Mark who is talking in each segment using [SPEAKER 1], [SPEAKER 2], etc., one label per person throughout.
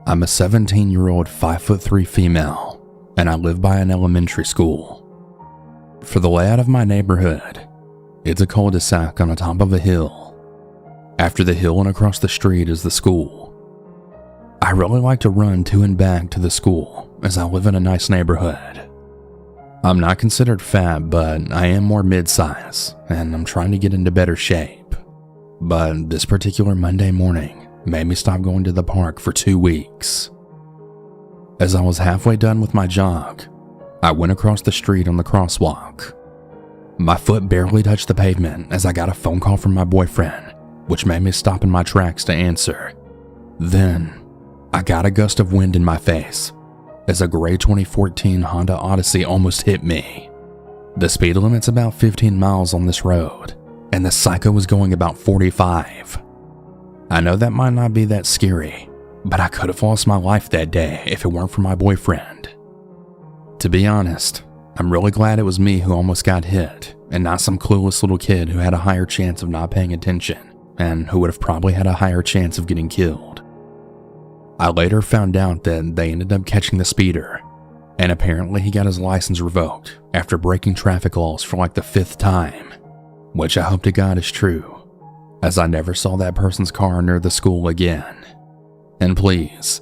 [SPEAKER 1] I'm a 17-year-old 5'3" female, and I live by an elementary school. For the layout of my neighborhood, it's a cul-de-sac on the top of a hill. After the hill and across the street is the school. I really like to run to and back to the school as I live in a nice neighborhood. I'm not considered fat, but I am more mid-size, and I'm trying to get into better shape. But this particular Monday morning made me stop going to the park for 2 weeks. As I was halfway done with my jog, I went across the street on the crosswalk. My foot barely touched the pavement as I got a phone call from my boyfriend, which made me stop in my tracks to answer. Then, I got a gust of wind in my face as a gray 2014 Honda Odyssey almost hit me. The speed limit's about 15 miles on this road, and the psycho was going about 45. I know that might not be that scary, but I could have lost my life that day if it weren't for my boyfriend. To be honest, I'm really glad it was me who almost got hit, and not some clueless little kid who had a higher chance of not paying attention, and who would have probably had a higher chance of getting killed. I later found out that they ended up catching the speeder, and apparently he got his license revoked after breaking traffic laws for like the 5th time, which I hope to God is true, as I never saw that person's car near the school again. And please,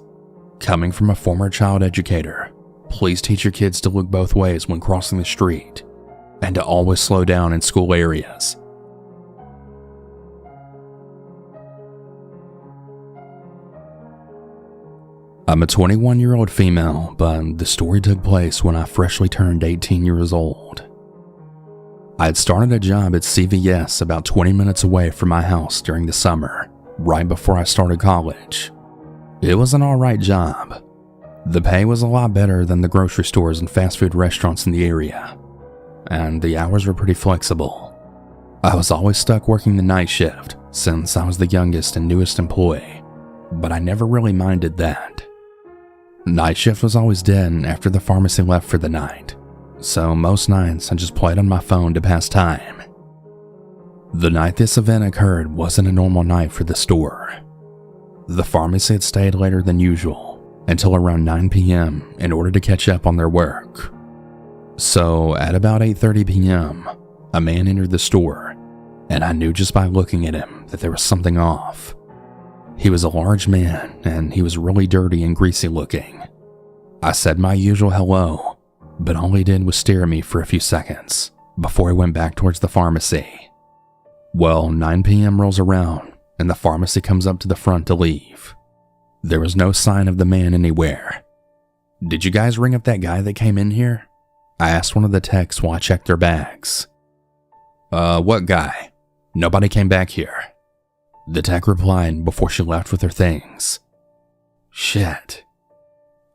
[SPEAKER 1] coming from a former child educator, please teach your kids to look both ways when crossing the street, and to always slow down in school areas. I'm a 21-year-old female, but the story took place when I freshly turned 18 years old. I had started a job at CVS about 20 minutes away from my house during the summer, right before I started college. It was an alright job. The pay was a lot better than the grocery stores and fast food restaurants in the area, and the hours were pretty flexible. I was always stuck working the night shift since I was the youngest and newest employee, but I never really minded that. Night shift was always dead after the pharmacy left for the night, so most nights I just played on my phone to pass time. The night this event occurred wasn't a normal night for the store. The pharmacy had stayed later than usual until around 9 p.m. in order to catch up on their work. So at about 8:30 p.m., a man entered the store, and I knew just by looking at him that there was something off. He was a large man, and he was really dirty and greasy looking. I said my usual hello, but all he did was stare at me for a few seconds before he went back towards the pharmacy. Well, 9 p.m. rolls around, and the pharmacy comes up to the front to leave. There was no sign of the man anywhere. "Did you guys ring up that guy that came in here?" I asked one of the techs while I checked their bags. What guy? Nobody came back here," the tech replied before she left with her things. Shit.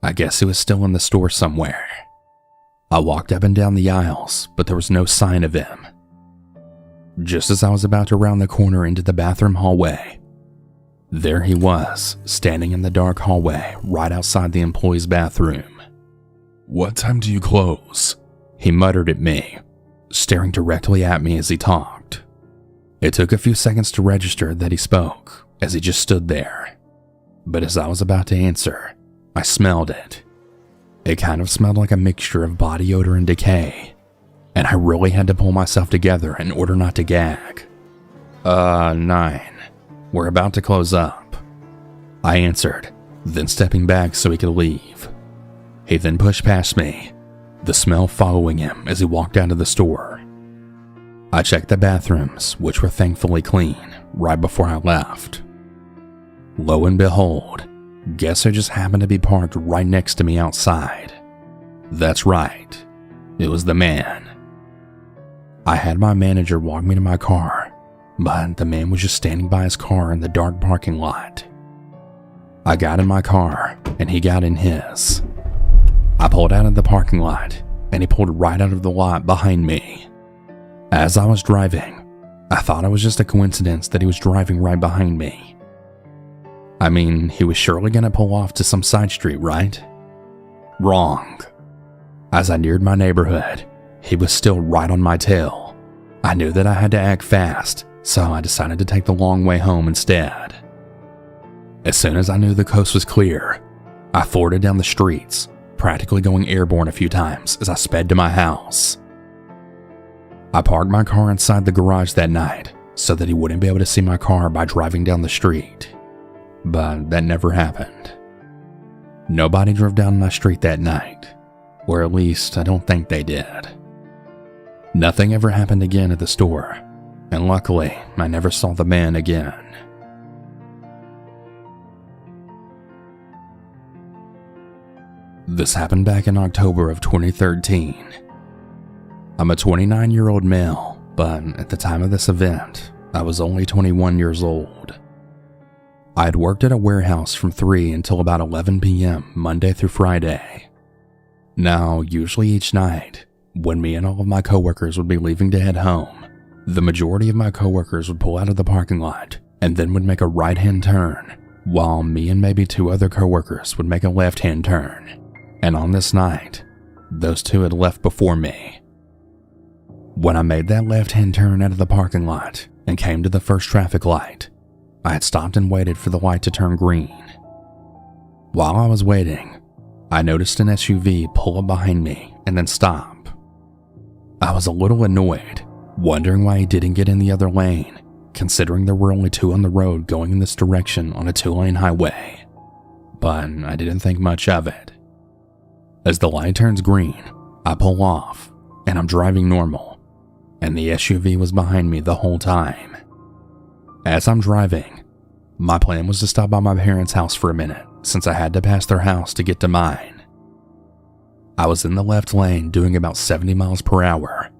[SPEAKER 1] I guess he was still in the store somewhere. I walked up and down the aisles, but there was no sign of him. Just as I was about to round the corner into the bathroom hallway, there he was, standing in the dark hallway right outside the employee's bathroom. "What time do you close?" he muttered at me, staring directly at me as he talked. It took a few seconds to register that he spoke, as he just stood there. But as I was about to answer, I smelled it. It kind of smelled like a mixture of body odor and decay, and I really had to pull myself together in order not to gag. 9. We're about to close up," I answered, then stepping back so he could leave. He then pushed past me, the smell following him as he walked out of the store. I checked the bathrooms, which were thankfully clean, right before I left. Lo and behold, guess who just happened to be parked right next to me outside? That's right, it was the man. I had my manager walk me to my car, but the man was just standing by his car in the dark parking lot. I got in my car, and he got in his. I pulled out of the parking lot, and he pulled right out of the lot behind me. As I was driving, I thought it was just a coincidence that he was driving right behind me. I mean, he was surely gonna pull off to some side street, right? Wrong. As I neared my neighborhood, he was still right on my tail. I knew that I had to act fast, so I decided to take the long way home instead. As soon as I knew the coast was clear, I floored down the streets, practically going airborne a few times as I sped to my house. I parked my car inside the garage that night so that he wouldn't be able to see my car by driving down the street. But that never happened. Nobody drove down my street that night, or at least I don't think they did. Nothing ever happened again at the store, and luckily I never saw the man again. This happened back in October of 2013. I'm a 29-year-old male, but at the time of this event, I was only 21 years old. I had worked at a warehouse from 3 until about 11 p.m. Monday through Friday. Now, usually each night, when me and all of my coworkers would be leaving to head home, the majority of my coworkers would pull out of the parking lot and then would make a right-hand turn, while me and maybe 2 other coworkers would make a left-hand turn. And on this night, those 2 had left before me. When I made that left-hand turn out of the parking lot and came to the first traffic light, I had stopped and waited for the light to turn green. While I was waiting, I noticed an SUV pull up behind me and then stop. I was a little annoyed, wondering why he didn't get in the other lane, considering there were only 2 on the road going in this direction on a 2-lane highway. But I didn't think much of it. As the light turns green, I pull off, and I'm driving normal, and the SUV was behind me the whole time. As I'm driving, my plan was to stop by my parents' house for a minute since I had to pass their house to get to mine. I was in the left lane doing about 70 miles per hour,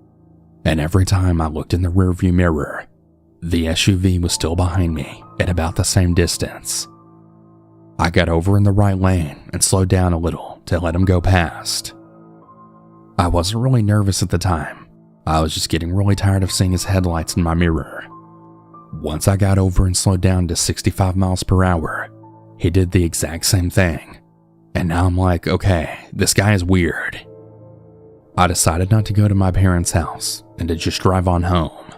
[SPEAKER 1] and every time I looked in the rearview mirror, the SUV was still behind me at about the same distance. I got over in the right lane and slowed down a little to let him go past. I wasn't really nervous at the time. I was just getting really tired of seeing his headlights in my mirror. Once I got over and slowed down to 65 miles per hour, he did the exact same thing. And now I'm like, okay, this guy is weird. I decided not to go to my parents' house and to just drive on home.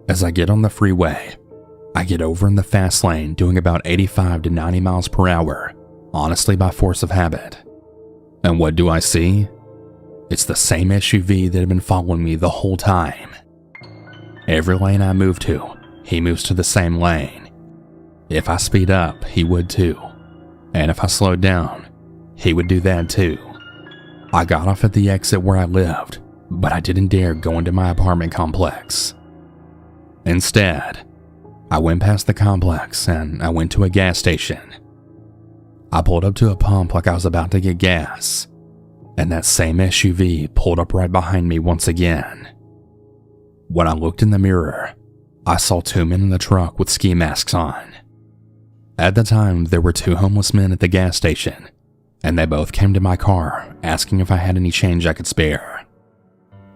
[SPEAKER 1] As I get on the freeway, I get over in the fast lane doing about 85 to 90 miles per hour, honestly by force of habit. And what do I see? It's the same SUV that had been following me the whole time. Every lane I move to, he moves to the same lane. If I speed up, he would too. And if I slowed down, he would do that too. I got off at the exit where I lived, but I didn't dare go into my apartment complex. Instead, I went past the complex and I went to a gas station. I pulled up to a pump like I was about to get gas, and that same SUV pulled up right behind me once again. When I looked in the mirror, I saw 2 men in the truck with ski masks on. At the time, there were 2 homeless men at the gas station, and they both came to my car asking if I had any change I could spare.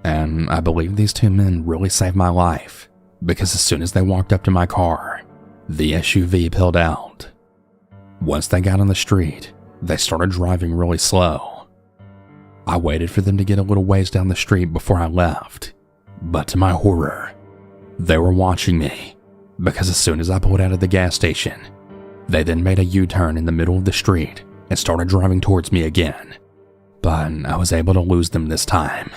[SPEAKER 1] And I believe these 2 men really saved my life, because as soon as they walked up to my car, the SUV peeled out. Once they got on the street, they started driving really slow. I waited for them to get a little ways down the street before I left, but to my horror, they were watching me, because as soon as I pulled out of the gas station, they then made a U-turn in the middle of the street and started driving towards me again, but I was able to lose them this time.